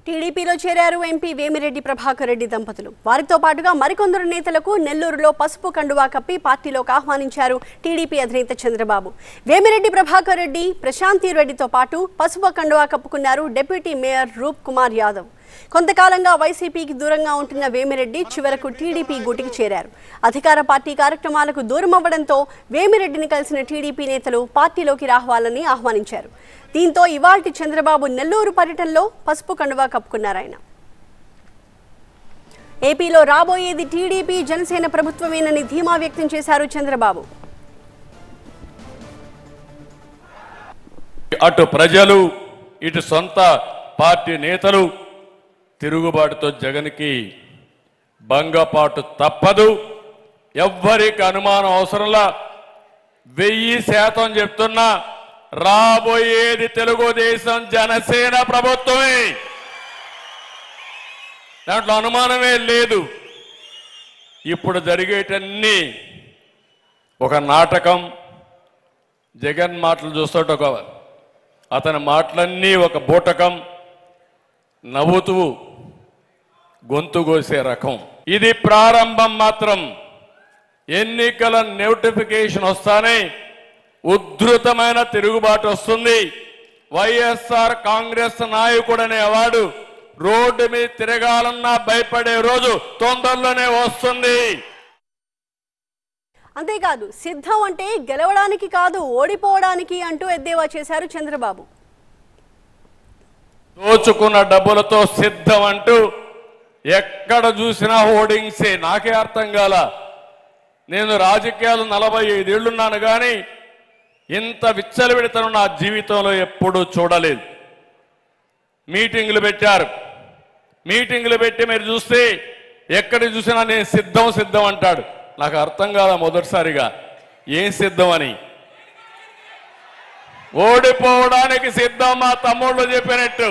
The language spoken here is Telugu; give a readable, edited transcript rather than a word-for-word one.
టీడీపీలో చేరారు ఎంపీ వేమిరెడ్డి ప్రభాకర్ రెడ్డి దంపతులు. వారితో పాటుగా మరికొందరు నేతలకు నెల్లూరులో పసుపు కండువా కప్పి పార్టీలోకి ఆహ్వానించారు టీడీపీ అధినేత చంద్రబాబు. వేమిరెడ్డి ప్రభాకర్ రెడ్డి, ప్రశాంతి రెడ్డితో పాటు పసుపు కండువా కప్పుకున్నారు డిప్యూటీ మేయర్ రూప్ కుమార్ యాదవ్. కొంతకాలంగా వైసీపీకి దూరంగా ఉంటున్న వేమిరెడ్డి చివరకు టీడీపీ గూటికి చేరారు. అధికార పార్టీ కార్యక్రమాలకు దూరం అవ్వడంతో వేమిరెడ్డిని కలిసిన టీడీపీ నేతలు పార్టీలోకి రావాలని ఆహ్వానించారు. దీంతో ఇవాల్టి చంద్రబాబు నెల్లూరు పర్యటనలో పసుపు కండువా కప్పుకున్నారాయన. ఏపీలో రాబోయేది టీడీపీ జనసేన ప్రభుత్వమేనని ధీమా వ్యక్తం చేశారు చంద్రబాబు. అటు ప్రజలు ఇటు సొంత పార్టీ నేతలు తిరుగుబాటుతో జగన్కి భంగపాటు తప్పదు. ఎవ్వరికి అనుమానం అవసరంలా 1000% చెప్తున్నా, రాబోయేది తెలుగుదేశం జనసేన ప్రభుత్వమే. దాంట్లో అనుమానమే లేదు. ఇప్పుడు జరిగేటన్నీ ఒక నాటకం. జగన్ మాటలు చూస్తుంటే అతని మాటలన్నీ ఒక బూటకం, నవ్వుతూ గొంతు కోసే రకం. ఇది ప్రారంభం మాత్రం. ఎన్నికల నోటిఫికేషన్ వస్తానే ఉధృతమైన తిరుగుబాటు వస్తుంది. వైఎస్ఆర్ కాంగ్రెస్ నాయకుడనే అవార్డు రోడ్డు మీద తిరగాలన్నా భయపడే రోజు తొందరలోనే వస్తుంది. అంతేకాదు, సిద్ధం అంటే గెలవడానికి కాదు, ఓడిపోవడానికి అంటూ ఎద్దేవా చేశారు చంద్రబాబు. దోచుకున్న డబ్బులతో సిద్ధం అంటూ ఎక్కడ చూసినా హోర్డింగ్సే. నాకే అర్థం కాల. నేను రాజకీయాలు 45 ఏళ్లున్నాను కానీ ఇంత విచ్చలవిడితనం నా జీవితంలో ఎప్పుడూ చూడలేదు. మీటింగులు పెట్టారు. మీటింగులు పెట్టి మీరు చూస్తే ఎక్కడ చూసినా నేను సిద్ధం సిద్ధం అంటాడు. నాకు అర్థం కాల మొదటిసారిగా ఏం సిద్ధం అని. ఓడిపోవడానికి సిద్ధం మా తమ్ముళ్ళు చెప్పినట్టు.